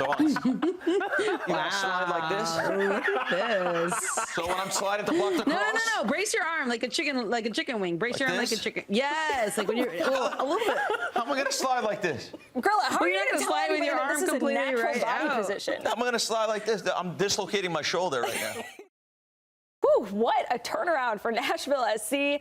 thoughts? You gotta slide like this. Look at this. So when I'm sliding to block the cross. No. Brace your arm like a chicken wing. Brace Like your arm this? like a chicken. Yes, like when you're a little bit. How am I gonna slide like this? Grella, how are you gonna going to slide with your that arm this is a completely natural right body out? position? I'm gonna slide like this. I'm dislocating my shoulder right now. Whew, what a turnaround for Nashville SC.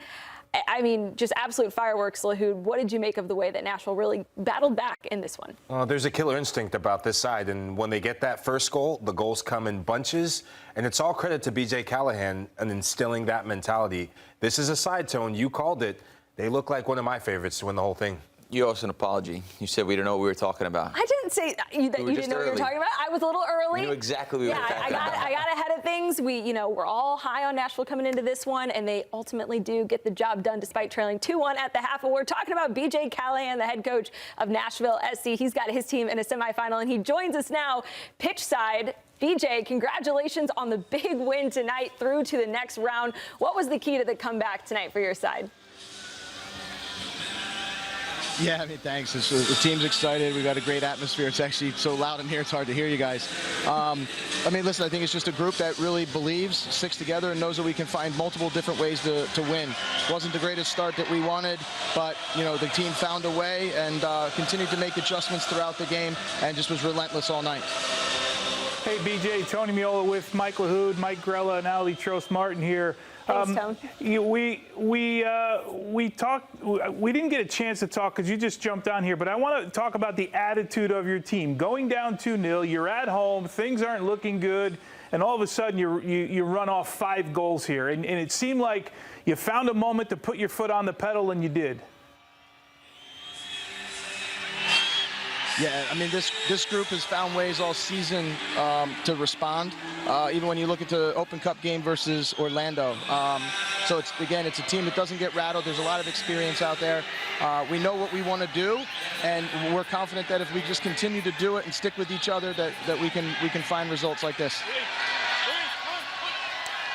I mean, just absolute fireworks. Lahoud, what did you make of the way that Nashville really battled back in this one? There's a killer instinct about this side, and when they get that first goal, the goals come in bunches, and it's all credit to BJ Callaghan and instilling that mentality. This is a side tone. You called it. They look like one of my favorites to win the whole thing. You owe us an apology. You said we didn't know what we were talking about. I didn't say that you didn't know what you were talking about. I was a little early. You knew exactly what we were talking about. I got ahead of things. We're all high on Nashville coming into this one, and they ultimately do get the job done despite trailing 2-1 at the half. But we're talking about BJ Callaghan, the head coach of Nashville SC. He's got his team in a semifinal, and he joins us now pitch side. BJ, congratulations on the big win tonight through to the next round. What was the key to the comeback tonight for your side? Yeah, I mean, thanks. The team's excited. We've got a great atmosphere. It's actually so loud in here, it's hard to hear you guys. I mean, listen, I think it's just a group that really believes, sticks together, and knows that we can find multiple different ways to win. Wasn't the greatest start that we wanted, but, the team found a way and continued to make adjustments throughout the game and just was relentless all night. Hey, BJ, Tony Meola with Michael Lahoud, Mike Grella, and Aly Trost Martin here. Thanks, Tone. We talked. We didn't get a chance to talk because you just jumped on here. But I want to talk about the attitude of your team. Going down 2-0, you're at home, things aren't looking good, and all of a sudden you run off 5 goals here, and it seemed like you found a moment to put your foot on the pedal, and you did. Yeah, I mean, this group has found ways all season to respond, even when you look at the Open Cup game versus Orlando. So, it's a team that doesn't get rattled. There's a lot of experience out there. We know what we want to do, and we're confident that if we just continue to do it and stick with each other, that we can find results like this.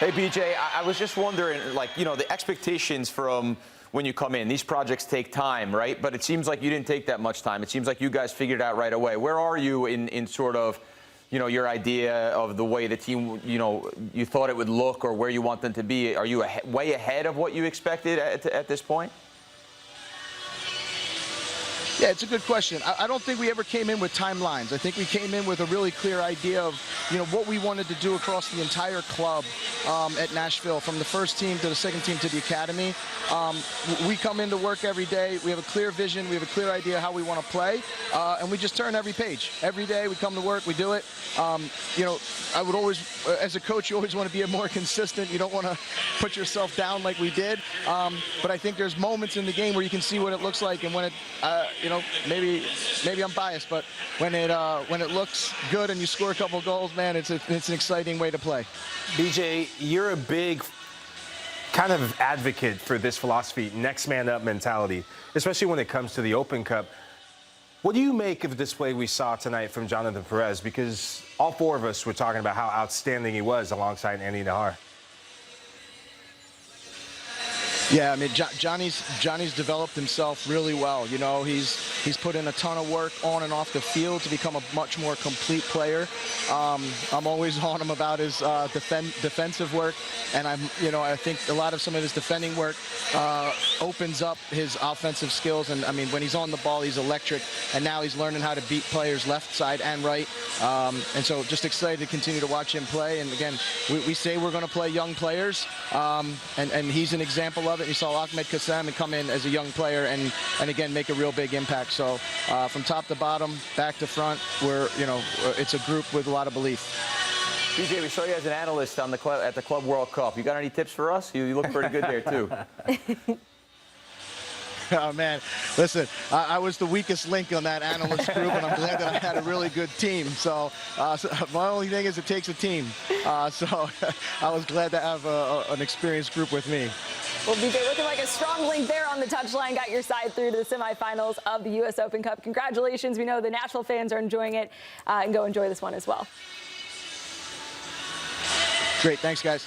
Hey, BJ, I was just wondering, the expectations from when you come in. These projects take time, right? But it seems like you didn't take that much time. It seems like you guys figured it out right away. Where are you in sort of, your idea of the way the team, you thought it would look or where you want them to be? Are you way ahead of what you expected at this point? Yeah, it's a good question. I don't think we ever came in with timelines. I think we came in with a really clear idea of, what we wanted to do across the entire club at Nashville, from the first team to the second team to the academy. We come into work every day. We have a clear vision. We have a clear idea how we want to play, and we just turn every page. Every day we come to work, we do it. I would always, as a coach, you always want to be more consistent. You don't want to put yourself down like we did. But I think there's moments in the game where you can see what it looks like, and when it, maybe I'm biased, but when it looks good and you score a couple of goals, man, it's an exciting way to play. BJ, you're a big kind of advocate for this philosophy, next man up mentality, especially when it comes to the Open Cup. What do you make of the display we saw tonight from Jonathan Perez? Because all 4 of us were talking about how outstanding he was alongside Andy Nahar. Yeah, I mean, Johnny's developed himself really well. He's put in a ton of work on and off the field to become a much more complete player. I'm always on him about his defensive work, and I think a lot of some of his defending work opens up his offensive skills. And I mean, when he's on the ball, he's electric, and now he's learning how to beat players left side and right. And so, just excited to continue to watch him play. And again, we say we're going to play young players, and he's an example of it. You saw Ahmed Kassem come in as a young player and again make a real big impact. So from top to bottom, back to front, it's a group with a lot of belief. BJ, we saw you as an analyst on at the Club World Cup. You got any tips for us? You look pretty good there too. Oh, man. Listen, I was the weakest link on that analyst group, and I'm glad that I had a really good team. So my only thing is it takes a team. So I was glad to have an experienced group with me. Well, BJ, looking like a strong link there on the touchline. Got your side through to the semifinals of the U.S. Open Cup. Congratulations. We know the Nashville fans are enjoying it, and go enjoy this one as well. Great. Thanks, guys.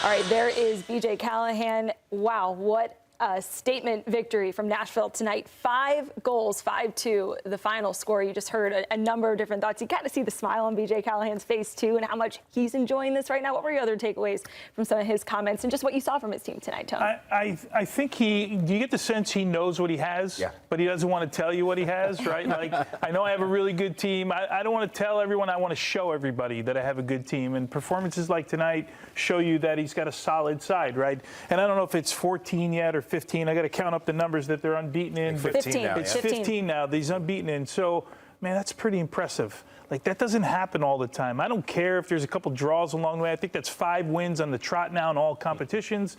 All right, there is BJ Callaghan. Wow, what statement victory from Nashville tonight. 5 goals, 5-2, the final score. You just heard a number of different thoughts. You got to see the smile on BJ Callaghan's face, too, and how much he's enjoying this right now. What were your other takeaways from some of his comments and just what you saw from his team tonight, Tony? I think do you get the sense he knows what he has, but he doesn't want to tell you what he has, right? Like, I know I have a really good team. I don't want to tell everyone. I want to show everybody that I have a good team. And performances like tonight show you that he's got a solid side, right? And I don't know if it's 14 yet or 15. I got to count up the numbers that they're unbeaten in. 15 now. It's 15 now that he's unbeaten in. So, man, that's pretty impressive. Like, that doesn't happen all the time. I don't care if there's a couple draws along the way. I think that's 5 wins on the trot now in all competitions.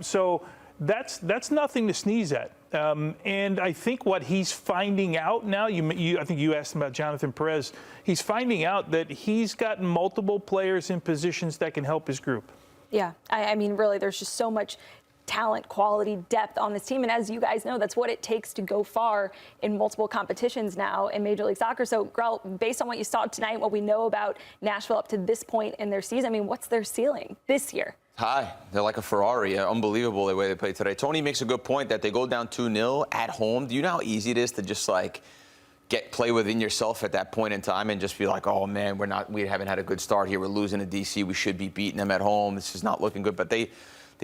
So that's nothing to sneeze at. And I think what he's finding out now, I think you asked him about Jonathan Perez. He's finding out that he's got multiple players in positions that can help his group. Yeah, I mean, really, there's just so much talent, quality, depth on this team. And as you guys know, that's what it takes to go far in multiple competitions now in Major League Soccer. So, Grell, based on what you saw tonight, what we know about Nashville up to this point in their season, I mean, what's their ceiling this year? High. They're like a Ferrari. Unbelievable the way they play today. Tony makes a good point that they go down 2-0 at home. Do you know how easy it is to just, like, play within yourself at that point in time and just be like, oh, man, we haven't had a good start here. We're losing to D.C. We should be beating them at home. This is not looking good. But they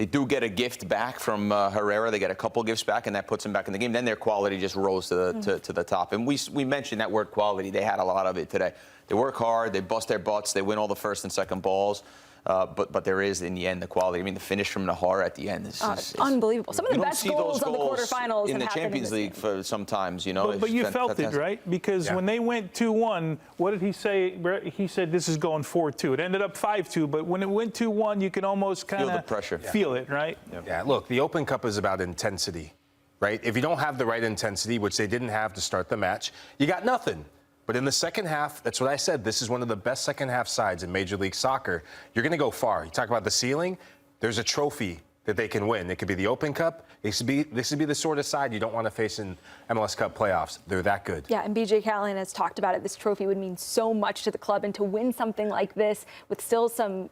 do get a gift back from Herrera. They get a couple gifts back, and that puts them back in the game. Then their quality just rose to the top. And we mentioned that word quality. They had a lot of it today. They work hard. They bust their butts. They win all the first and second balls. But there is, in the end, the quality. I mean, the finish from Nahar at the end is unbelievable. Some of the best goals of the quarterfinals in the Champions League for sometimes, you know. But you felt it, right? Because when they went 2-1, what did he say? He said this is going 4-2. It ended up 5-2, but when it went 2-1, you can almost kind of feel it, right? Yeah, look, the Open Cup is about intensity, right? If you don't have the right intensity, which they didn't have to start the match, you got nothing. But in the second half, that's what I said, this is one of the best second-half sides in Major League Soccer. You're going to go far. You talk about the ceiling, there's a trophy that they can win. It could be the Open Cup. This would be the sort of side you don't want to face in MLS Cup playoffs. They're that good. Yeah, and BJ Callaghan has talked about it. This trophy would mean so much to the club, and to win something like this with still some,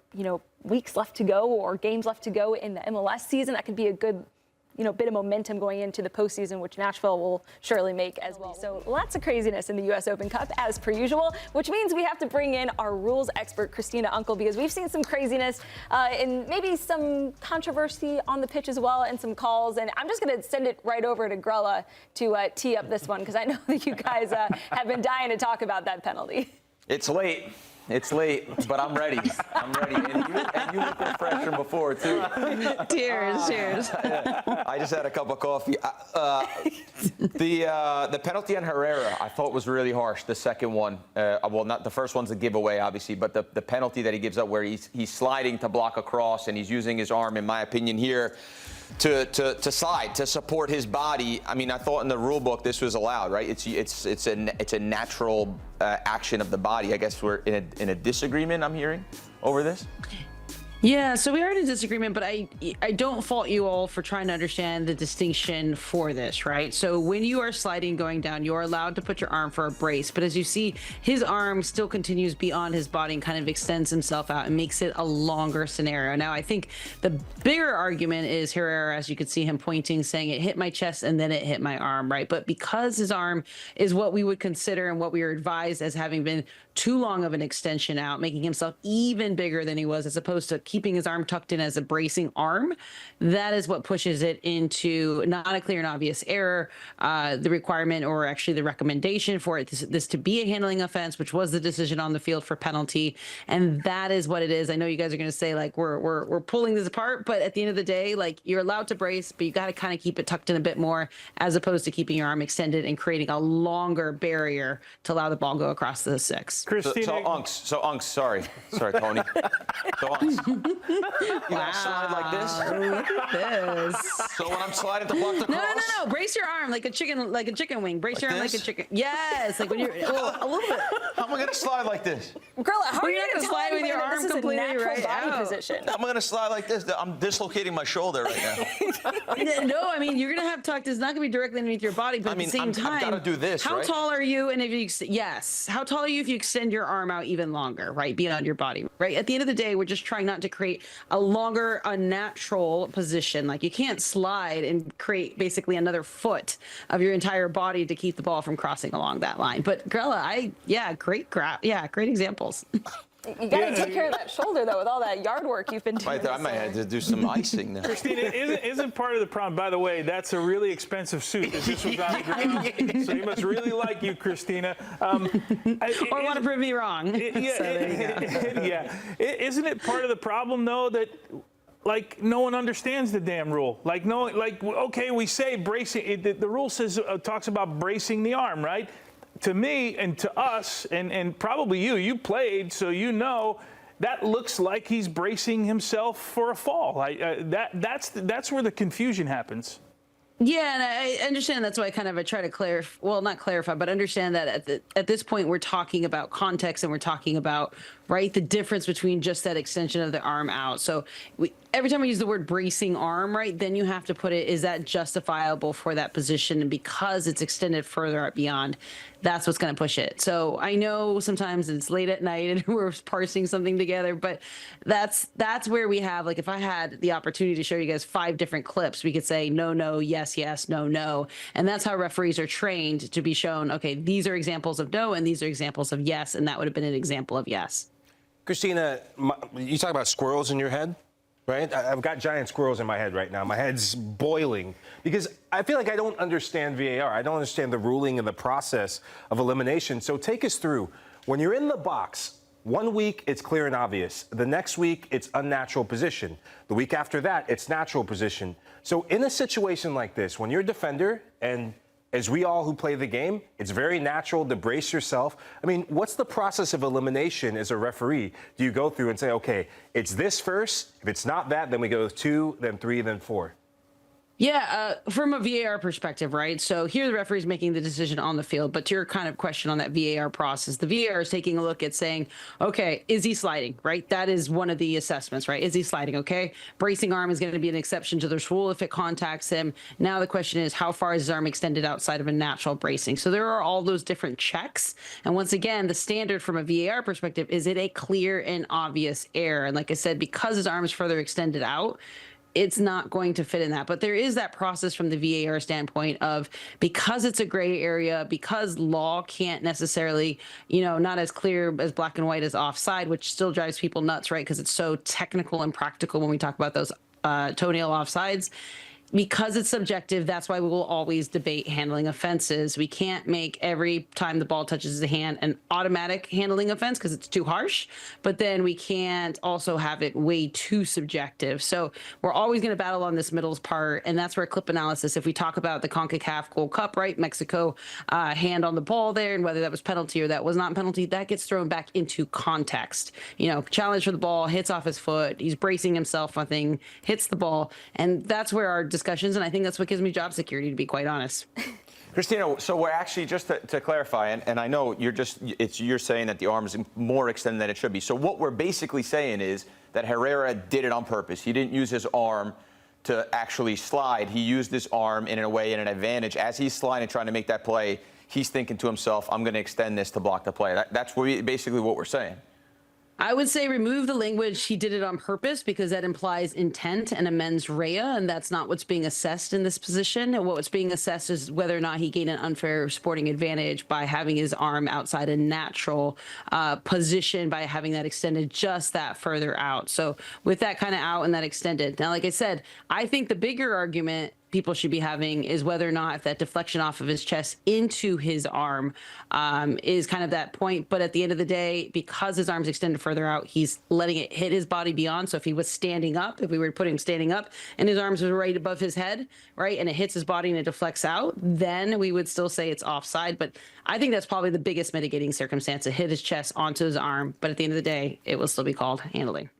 weeks left to go or games left to go in the MLS season, that could be a good bit of momentum going into the postseason, which Nashville will surely make as well. So lots of craziness in the U.S. Open Cup, as per usual, which means we have to bring in our rules expert, Christina Unkel, because we've seen some craziness and maybe some controversy on the pitch as well and some calls. And I'm just going to send it right over to Grella to tee up this one, because I know that you guys have been dying to talk about that penalty. It's late. It's late, but I'm ready. I'm ready. And you look fresh from before, too. Cheers. I just had a cup of coffee. The penalty on Herrera, I thought was really harsh. The second one, well, not the first one's a giveaway, obviously, but the penalty that he gives up where he's sliding to block a cross and he's using his arm, in my opinion, here to slide, to support his body. I mean, I thought in the rule book this was allowed, right? It's a natural action of the body. I guess we're in a disagreement, I'm hearing, over this. Yeah, so we are in a disagreement, but I don't fault you all for trying to understand the distinction for this, right? So when you are sliding going down, you're allowed to put your arm for a brace, but as you see, his arm still continues beyond his body and kind of extends himself out and makes it a longer scenario. Now, I think the bigger argument is Herrera, as you could see him pointing, saying it hit my chest and then it hit my arm, right? But because his arm is what we would consider and what we are advised as having been too long of an extension out, making himself even bigger than he was, as opposed to keeping his arm tucked in as a bracing arm, that is what pushes it into not a clear and obvious error. The requirement, or actually the recommendation for it, this to be a handling offense, which was the decision on the field for penalty, and that is what it is. I know you guys are going to say like we're pulling this apart, but at the end of the day, like, you're allowed to brace, but you got to kind of keep it tucked in a bit more, as opposed to keeping your arm extended and creating a longer barrier to allow the ball go across the six. Christina. So Unks, sorry, Tony. So Unks, you gotta slide like this. Look at this. So when I'm sliding to block the cross. No. Brace your arm like a chicken wing. Brace your arm like a chicken. Yes, like when you're a little bit. How am I gonna slide like this? Grella, how are you not going to slide with your arm completely right out? Position? I'm gonna slide like this. I'm dislocating my shoulder right now. No, I mean, you're gonna have tucked. It's not gonna be directly underneath your body, but at the same time, I've got to do this. How right? tall are you? And if how tall are you if you extend your arm out even longer, right, beyond your body? Right. At the end of the day, we're just trying not to to create a longer, unnatural position. Like you can't slide and create basically another foot of your entire body to keep the ball from crossing along that line. But Grella, great examples. You got to take care of that shoulder, though, with all that yard work you've been doing. I might have to do some icing now. Christina, isn't part of the problem, by the way, that's a really expensive suit that this was on the ground. So he must really like you, Christina. Or want to prove me wrong. Yeah. Isn't it part of the problem, though, that like no one understands the damn rule? Like okay, we say bracing. The rule says talks about bracing the arm, right? To me and to us, and probably you played, so you know, that looks like he's bracing himself for a fall. That's where the confusion happens. Yeah, and I understand that's why I try to not clarify, but understand that at this point we're talking about context and we're talking about, right, the difference between just that extension of the arm out. So every time we use the word bracing arm, right, then you have to put it, is that justifiable for that position? And because it's extended further up beyond, that's what's going to push it. So I know sometimes it's late at night and we're parsing something together, but that's where we have, like, if I had the opportunity to show you guys 5 different clips, we could say no, no, yes, yes, no, no. And that's how referees are trained to be shown, okay, these are examples of no and these are examples of yes, and that would have been an example of yes. Christina, you talk about squirrels in your head, right? I've got giant squirrels in my head right now. My head's boiling because I feel like I don't understand VAR. I don't understand the ruling and the process of elimination. So take us through. When you're in the box, one week it's clear and obvious. The next week it's unnatural position. The week after that it's natural position. So in a situation like this, when you're a defender, and as we all who play the game, it's very natural to brace yourself. I mean, what's the process of elimination as a referee? Do you go through and say, okay, it's this first. If it's not that, then we go 2, then 3, then 4. Yeah, from a VAR perspective, right? So here the referee's making the decision on the field, but to your kind of question on that VAR process, the VAR is taking a look at saying, okay, is he sliding, right? That is one of the assessments, right? Is he sliding, okay? Bracing arm is going to be an exception to this rule if it contacts him. Now the question is, how far is his arm extended outside of a natural bracing? So there are all those different checks. And once again, the standard from a VAR perspective, is it a clear and obvious error? And like I said, because his arm is further extended out, it's not going to fit in that. But there is that process from the VAR standpoint of, because it's a gray area, because law can't necessarily, not as clear as black and white as offside, which still drives people nuts, right? Because it's so technical and practical when we talk about those toenail offsides. Because it's subjective, that's why we will always debate handling offenses. We can't make every time the ball touches the hand an automatic handling offense because it's too harsh, but then we can't also have it way too subjective. So we're always going to battle on this middle part, and that's where clip analysis, if we talk about the CONCACAF Gold Cup, right, Mexico hand on the ball there, and whether that was penalty or that was not penalty, that gets thrown back into context. Challenge for the ball, hits off his foot, he's bracing himself, I think, hits the ball, and that's where our discussions, and I think that's what gives me job security, to be quite honest. Christina, so we're actually, just to clarify, and I know you're saying that the arm is more extended than it should be. So what we're basically saying is that Herrera did it on purpose. He didn't use his arm to actually slide. He used his arm in a way, in an advantage. As he's sliding and trying to make that play, he's thinking to himself, I'm going to extend this to block the play. That's basically what we're saying. I would say remove the language, he did it on purpose, because that implies intent and a mens rea, and that's not what's being assessed in this position. And what's being assessed is whether or not he gained an unfair sporting advantage by having his arm outside a natural position, by having that extended just that further out. So with that kind of out and that extended. Now, like I said, I think the bigger argument people should be having is whether or not that deflection off of his chest into his arm is kind of that point. But at the end of the day, because his arm's extended further out, he's letting it hit his body beyond. So if he was standing up, if we were to put him standing up and his arms are right above his head, right, and it hits his body and it deflects out, then we would still say it's offside. But I think that's probably the biggest mitigating circumstance, to hit his chest onto his arm. But at the end of the day, it will still be called handling.